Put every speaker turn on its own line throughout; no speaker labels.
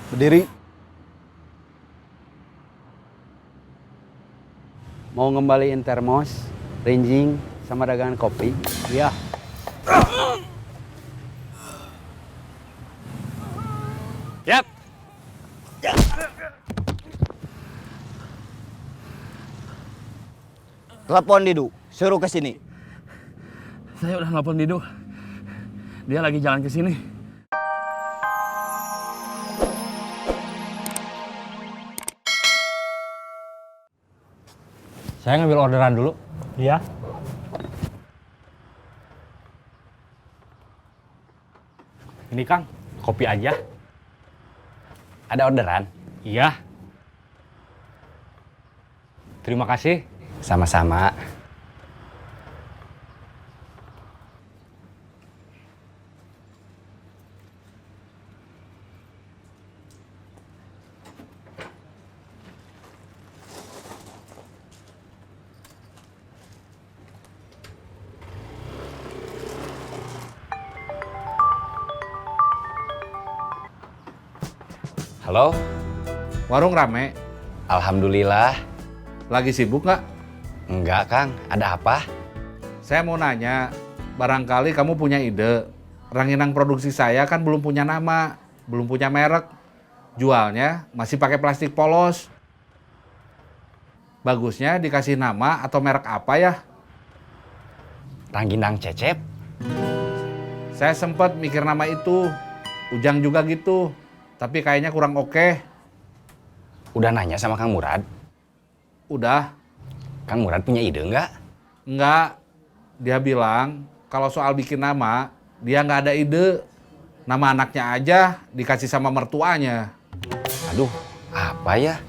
Berdiri. Mau ngembaliin termos, rinjing, sama dagangan kopi? Iya.
Yap.
Telepon Didu, suruh ke sini.
Saya udah nelfon Didu. Dia lagi jalan ke sini.
Saya ngambil orderan dulu.
Iya.
Ini Kang, kopi aja.
Ada orderan?
Iya. Terima kasih.
Sama-sama. Halo,
Warung rame.
alhamdulillah.
Lagi sibuk nggak?
Enggak, Kang. Ada apa?
Saya mau nanya, barangkali kamu punya ide. Ranginang produksi saya kan belum punya nama, belum punya merek. Jualnya masih pakai plastik polos. Bagusnya dikasih nama atau merek apa ya?
Rangginang Cecep?
Saya sempat mikir nama itu. Ujang juga gitu. Tapi kayaknya kurang oke.
Udah nanya sama Kang Murad?
Udah.
Kang Murad punya ide enggak?
Enggak. Dia bilang kalau soal bikin nama, dia nggak ada ide. Nama anaknya aja dikasih sama mertuanya.
Aduh, apa ya?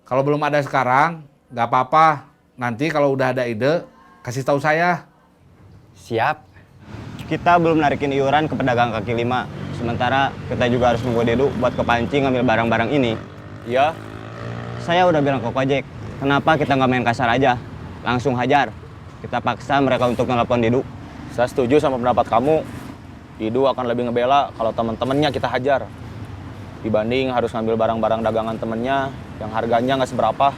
Kalau belum ada sekarang, nggak apa-apa. Nanti kalau udah ada ide, kasih tahu saya.
Siap.
Kita belum narikin iuran ke pedagang kaki lima. Sementara kita juga harus nunggu Dedu buat kepancing ngambil barang-barang ini.
Iya.
Saya udah bilang ke Kojek, kenapa kita nggak main kasar aja? Langsung hajar. Kita paksa mereka untuk nelpon Dedu.
Saya setuju sama pendapat kamu. Didu akan lebih ngebela kalau teman-temannya kita hajar. Dibanding harus ngambil barang-barang dagangan temennya yang harganya nggak seberapa.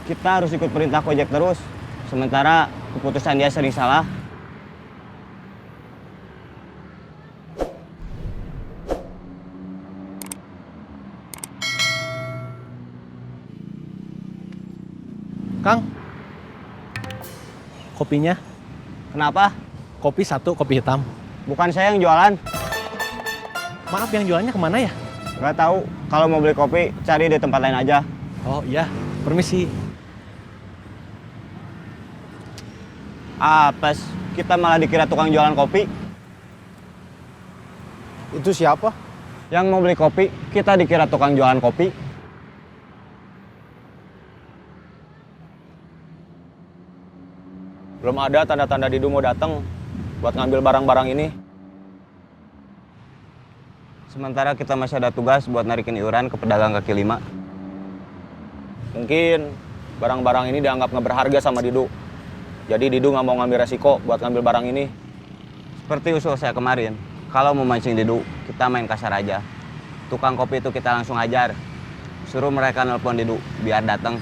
Kita harus ikut perintah Kojek terus. Sementara keputusan dia sering salah.
Kang, kopinya.
Kenapa?
Kopi satu, kopi hitam.
Bukan saya yang jualan.
Maaf, yang jualannya kemana ya?
Nggak tahu. Kalau mau beli kopi, cari di tempat lain aja.
Oh iya, permisi.
Apes, kita malah dikira tukang jualan kopi.
Itu siapa?
Yang mau beli kopi, kita dikira tukang jualan kopi.
Belum ada tanda-tanda Didu mau datang buat ngambil barang-barang ini.
Sementara kita masih ada tugas buat narikin iuran ke pedagang kaki lima.
Mungkin barang-barang ini dianggap nggak berharga sama Didu. Jadi Didu nggak mau ngambil resiko buat ngambil barang ini.
Seperti usul saya kemarin, kalau mau mancing Dedu, kita main kasar aja. Tukang kopi itu kita langsung hajar. Suruh mereka nelpon Dedu, biar datang.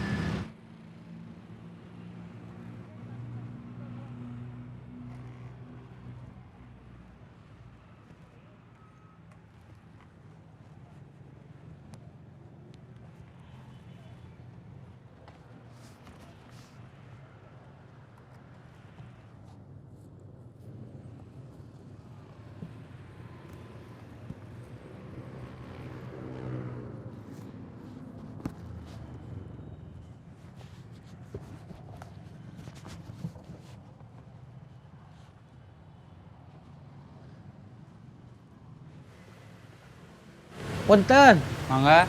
Punten,
Mangga,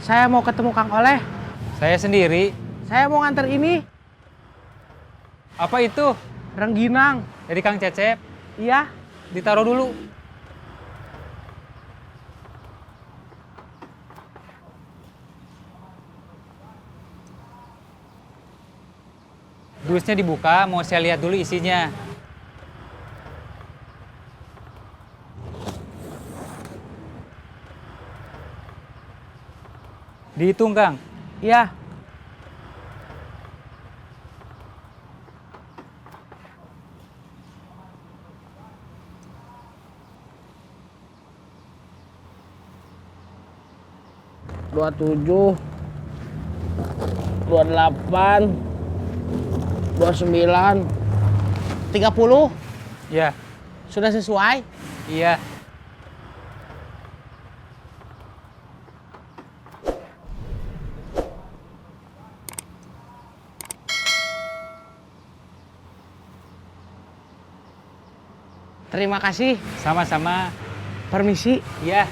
saya mau ketemu Kang Oleh.
saya sendiri.
Saya mau nganter ini,
Apa itu?
rengginang.
Dari Kang Cecep.
Iya,
Ditaruh dulu. Dusnya dibuka, mau saya lihat dulu isinya. Dihitung, Kang.
Iya. Dua 27, 28, 29, 30.
Iya.
Sudah sesuai?
Iya.
Terima kasih.
Sama-sama.
Permisi.
Iya.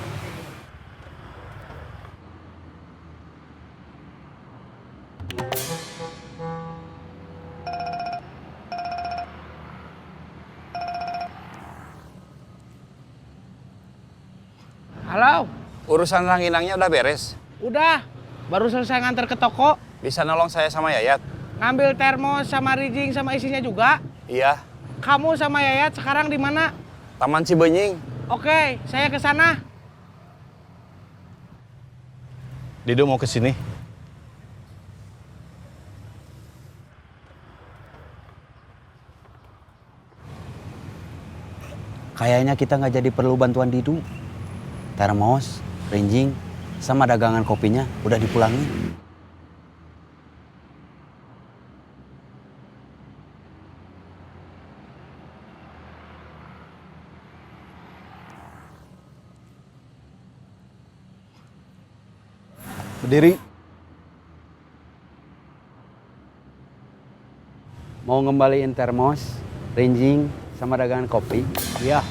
Halo.
Urusan ranginangnya udah beres.
Udah. Baru selesai nganter ke toko.
Bisa nolong saya sama Yayat?
Ngambil termos sama rijing sama isinya juga.
Iya.
Kamu sama Yayat sekarang di mana?
Taman Cibenying.
Oke, saya ke sana.
Didu mau ke sini.
Kayaknya kita nggak jadi perlu bantuan Didu. Termos, rinjing, sama dagangan kopinya udah dipulangin.
Berdiri.
Mau ngembaliin termos, rinjing, sama dagangan kopi?
Iya.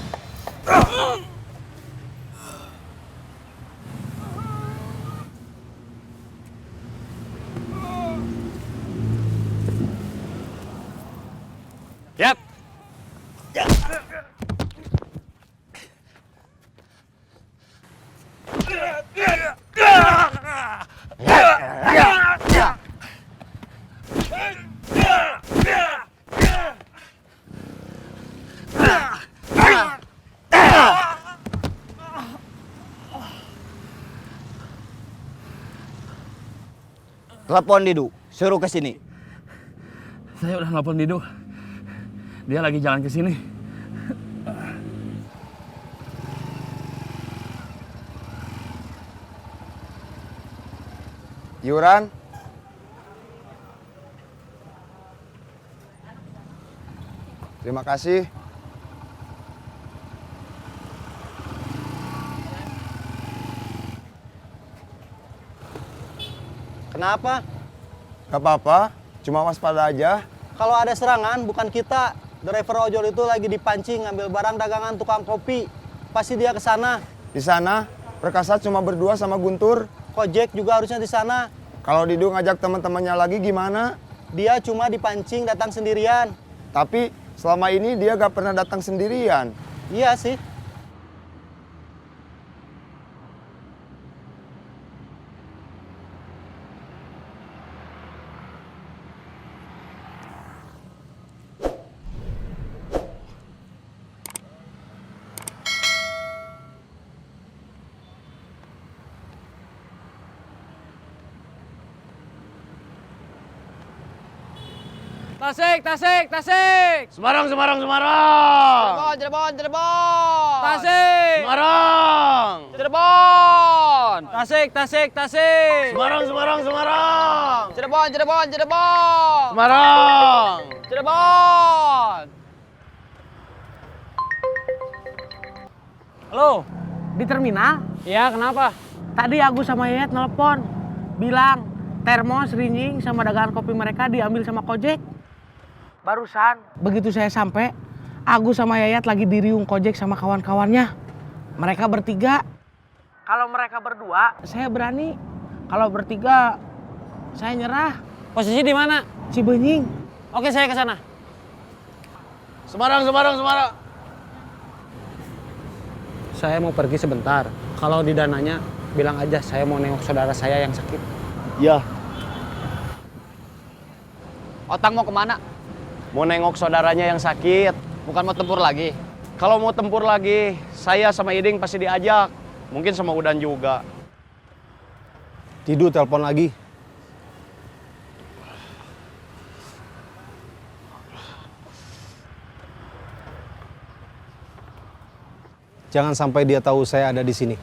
Yap. Telepon Didu, suruh ke sini.
Saya udah nelfon Didu. Dia lagi jalan ke sini.
Yuran. Terima kasih.
Kenapa?
Gak apa-apa, cuma waspada aja.
Kalau ada serangan bukan kita. Driver ojol itu lagi dipancing ngambil barang dagangan tukang kopi. Pasti dia ke sana.
Di sana, Perkasa cuma berdua sama Guntur.
Kojek juga harusnya di sana.
Kalau Didu ngajak teman-temannya lagi gimana?
Dia cuma dipancing datang sendirian.
Tapi selama ini dia gak pernah datang sendirian.
Iya sih.
Tasik, tasik, tasik.
Semarang, Semarang, Semarang.
Cirebon, Cirebon. Tasik.
Semarang.
Cirebon. Tasik, tasik, tasik.
Semarang, Semarang, Semarang.
Cirebon, Cirebon, Cirebon.
Semarang.
Cirebon. Halo. Di terminal? Iya, kenapa? Tadi Agus sama Yayat nelpon. Bilang termos, rinjing, sama dagangan kopi mereka diambil sama Kojek. Barusan, begitu saya sampai, Agus sama Yayat lagi di riung Kojek sama kawan-kawannya. Mereka bertiga. Kalau mereka berdua, saya berani. Kalau bertiga, saya nyerah. Posisi di mana? Cibenying. Oke, saya ke sana.
Semarang, Semarang, Semarang.
Saya mau pergi sebentar. Kalau di dananya, bilang aja saya mau nengok saudara saya yang sakit.
Ya.
Otang mau kemana?
Mau nengok saudaranya yang sakit.
Bukan mau tempur lagi.
Kalau mau tempur lagi, saya sama Iding pasti diajak. Mungkin sama Udan juga.
Didu telepon lagi. Jangan sampai dia tahu saya ada di sini.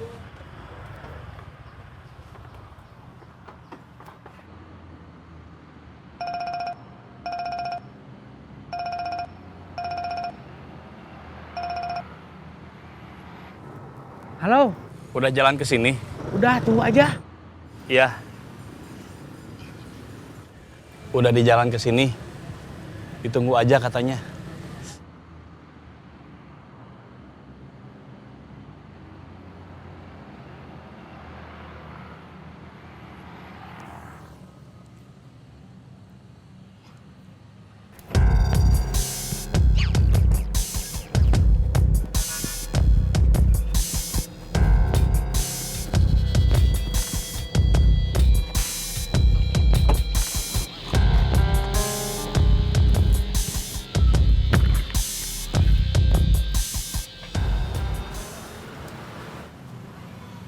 Halo,
Udah jalan ke sini?
udah tunggu aja.
Iya. Udah di jalan ke sini. Ditunggu aja katanya.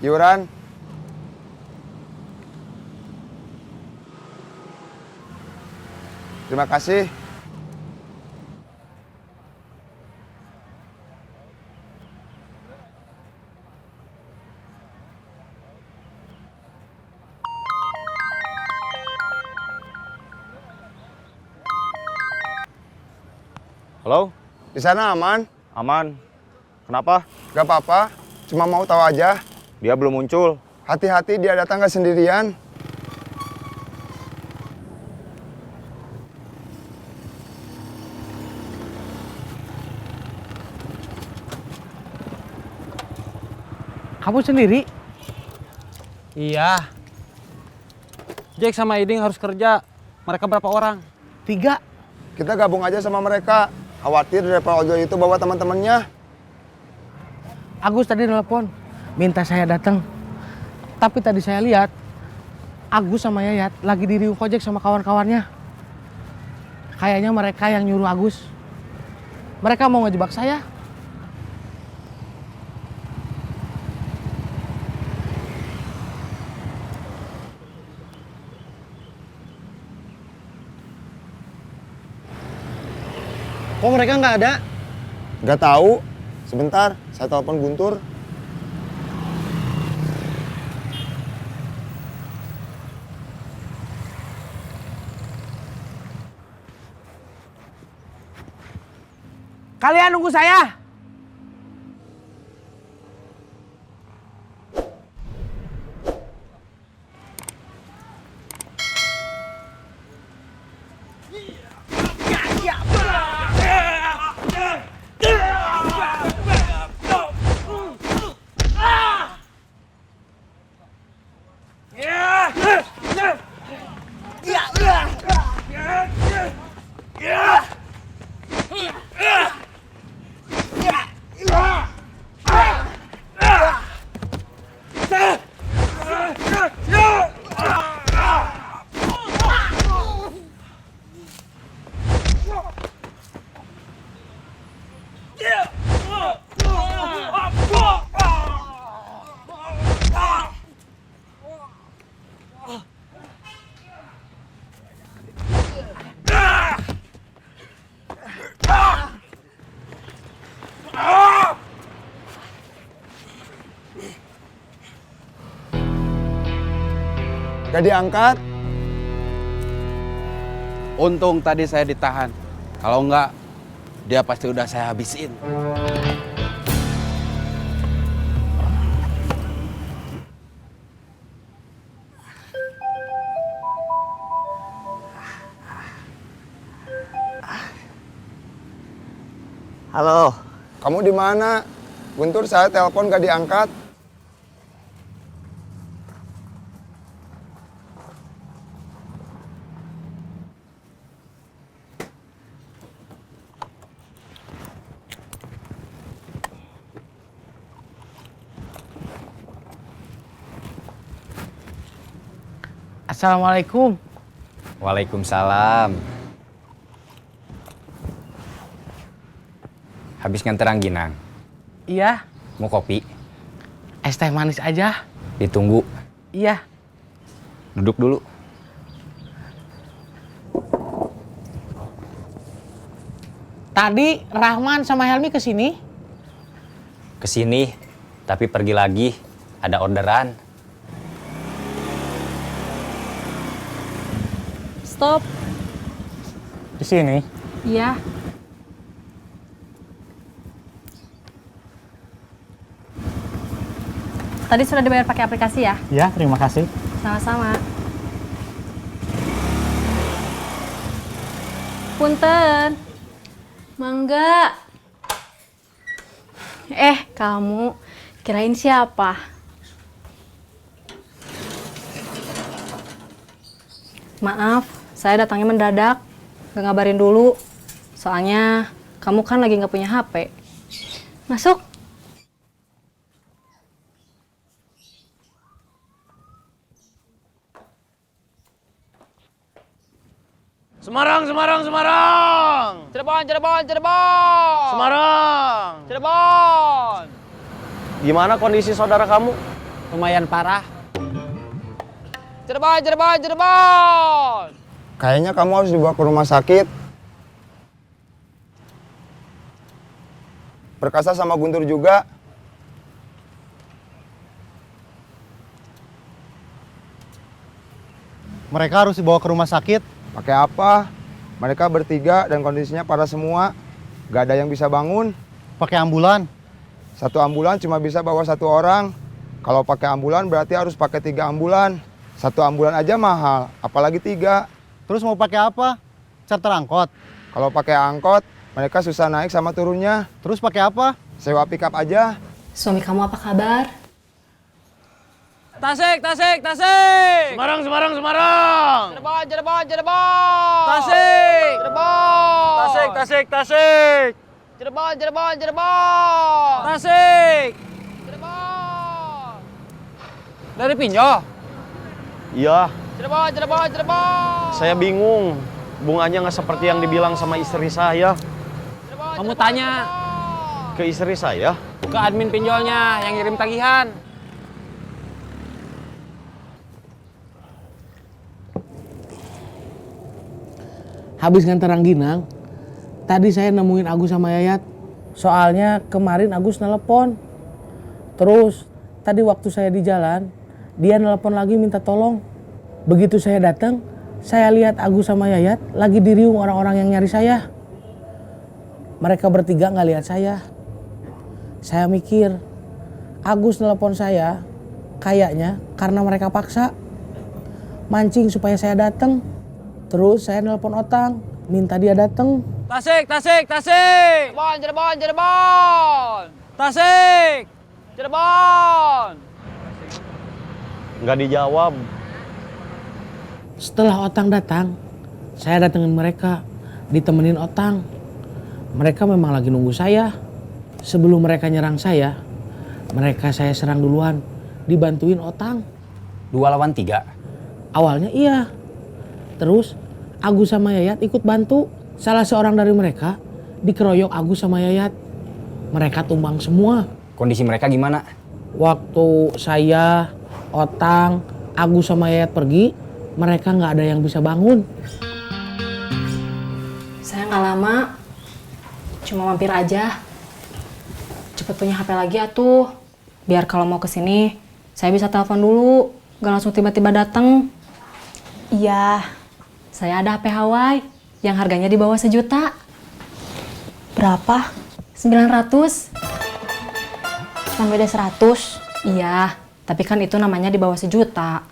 Iuran. Terima kasih.
Halo?
Di sana aman?
Aman. Kenapa?
Gak apa-apa, cuma mau tahu aja.
Dia belum muncul.
Hati-hati dia datang gak sendirian.
Kamu sendiri?
Iya. Jack sama Iding harus kerja. Mereka berapa orang?
3.
Kita gabung aja sama mereka. Khawatir driver ojol itu bawa teman-temannya.
Agus tadi nelpon, minta saya datang. Tapi tadi saya lihat, Agus sama Yayat lagi di riung ojek sama kawan-kawannya. Kayaknya mereka yang nyuruh Agus. Mereka mau ngejebak saya.
Kok mereka nggak ada?
Gak tahu. Sebentar, saya telepon Guntur.
Kalian nunggu saya.
Gak diangkat.
Untung tadi saya ditahan. Kalau enggak, dia pasti udah saya habisin.
Halo.
Kamu di mana? Guntur, saya telepon gak diangkat.
Assalamualaikum.
Waalaikumsalam. Habis nganter rangginang.
Iya,
Mau kopi?
es teh manis aja.
Ditunggu.
Iya.
Duduk dulu.
Tadi Rahman sama Helmi kesini.
Kesini, tapi pergi lagi. Ada orderan.
Stop.
Di sini.
Iya. Tadi sudah dibayar pakai aplikasi ya?
Ya, terima kasih.
Sama-sama. Punten. Mangga. Kamu kirain siapa? Maaf, saya datangnya mendadak. Gak ngabarin dulu. Soalnya kamu kan lagi gak punya HP. Masuk.
Semarang, Semarang, Semarang.
Cirebon, Cirebon, Cirebon.
Semarang.
Cirebon.
Gimana kondisi saudara kamu?
Lumayan parah. Cirebon, Cirebon, Cirebon.
Kayaknya kamu harus dibawa ke rumah sakit. Perkasa sama Guntur juga.
Mereka harus dibawa ke rumah sakit.
Pakai apa? Mereka bertiga dan kondisinya parah semua. Gak ada yang bisa bangun.
Pakai ambulan.
Satu ambulan cuma bisa bawa 1 orang. Kalau pakai ambulan berarti harus pakai 3 ambulan. 1 ambulan aja mahal, apalagi 3.
Terus mau pakai apa? Charter angkot.
Kalau pakai angkot, mereka susah naik sama turunnya.
Terus pakai apa?
Sewa pickup aja.
Suami kamu apa kabar?
Tasik, Tasik, Tasik.
Semarang, Semarang, Semarang.
Cirebon, Cirebon, Cirebon.
Tasik.
Cirebon.
Tasik, Tasik, Tasik.
Cirebon, Cirebon, Cirebon.
Tasik.
Cirebon. Dari Pinjo.
Iya,
Cirebon, Cirebon, Cirebon.
saya bingung. Bunganya nggak seperti yang dibilang sama istri saya.
Cirebon,
Kamu
Cirebon,
tanya
Cirebon.
Ke istri saya?
ke admin pinjolnya yang ngirim tagihan.
Habis nganter rangginang, tadi saya nemuin Agus sama Yayat. Soalnya kemarin Agus nelpon. Terus tadi waktu saya di jalan, dia nelpon lagi minta tolong. Begitu saya datang, saya lihat Agus sama Yayat lagi diriung orang-orang yang nyari saya. Mereka bertiga nggak lihat saya. Saya mikir, Agus nelpon saya kayaknya karena mereka paksa. Mancing supaya saya datang. Terus saya nelpon Otang, minta dia datang.
Tasik, Tasik, Tasik.
Cirebon, Cirebon, Cirebon.
Tasik.
Cirebon.
Nggak dijawab.
Setelah Otang datang, saya datengin mereka, ditemenin Otang. Mereka memang lagi nunggu saya. Sebelum mereka nyerang saya saya serang duluan, dibantuin Otang.
2 lawan 3.
Awalnya iya. Terus Agus sama Yayat ikut bantu. Salah seorang dari mereka dikeroyok Agus sama Yayat. Mereka tumbang semua.
Kondisi mereka gimana?
Waktu saya, Otang, Agus sama Yayat pergi, mereka nggak ada yang bisa bangun.
Saya nggak lama, cuma mampir aja. Cepet punya HP lagi atuh. Biar kalau mau kesini, saya bisa telepon dulu. Gak langsung tiba-tiba datang. Iya, saya ada HP Hawaii yang harganya di bawah 1 juta. Berapa? 900. Cuma beda 100. Iya, tapi kan itu namanya di bawah 1 juta.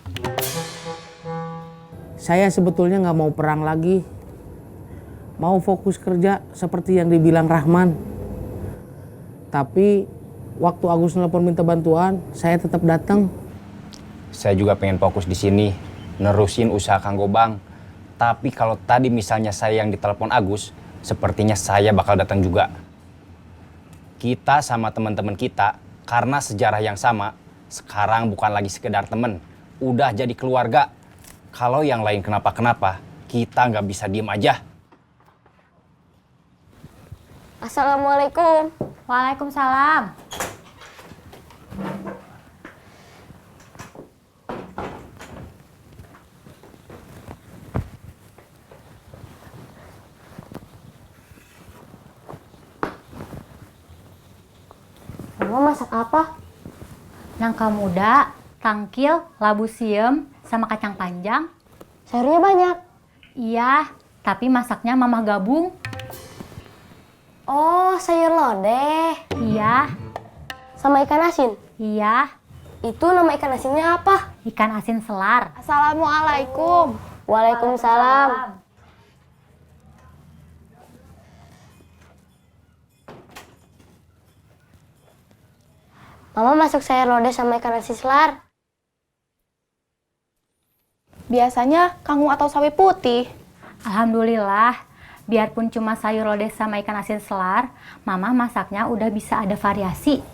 Saya sebetulnya nggak mau perang lagi. Mau fokus kerja seperti yang dibilang Rahman. Tapi waktu Agus nelpon minta bantuan, saya tetap datang.
Saya juga pengen fokus di sini, nerusin usaha Kang Gobang. Tapi kalau tadi misalnya saya yang ditelepon Agus, sepertinya saya bakal datang juga. Kita sama teman-teman kita, karena sejarah yang sama, sekarang bukan lagi sekedar teman, udah jadi keluarga. Kalau yang lain kenapa-kenapa, kita nggak bisa diem aja.
Assalamualaikum. Waalaikumsalam. Mama masak apa? Nangka muda, tangkil, labu siem, sama kacang panjang. Sayurnya banyak? Iya, tapi masaknya Mama gabung. Oh, sayur lodeh. Iya. Sama ikan asin? Iya. Itu nama ikan asinnya apa? Ikan asin selar. Assalamualaikum. Waalaikumsalam. Mama masak sayur lodeh sama ikan asin selar.
Biasanya kangkung atau sawi putih.
Alhamdulillah, biarpun cuma sayur lodeh sama ikan asin selar, Mama masaknya udah bisa ada variasi.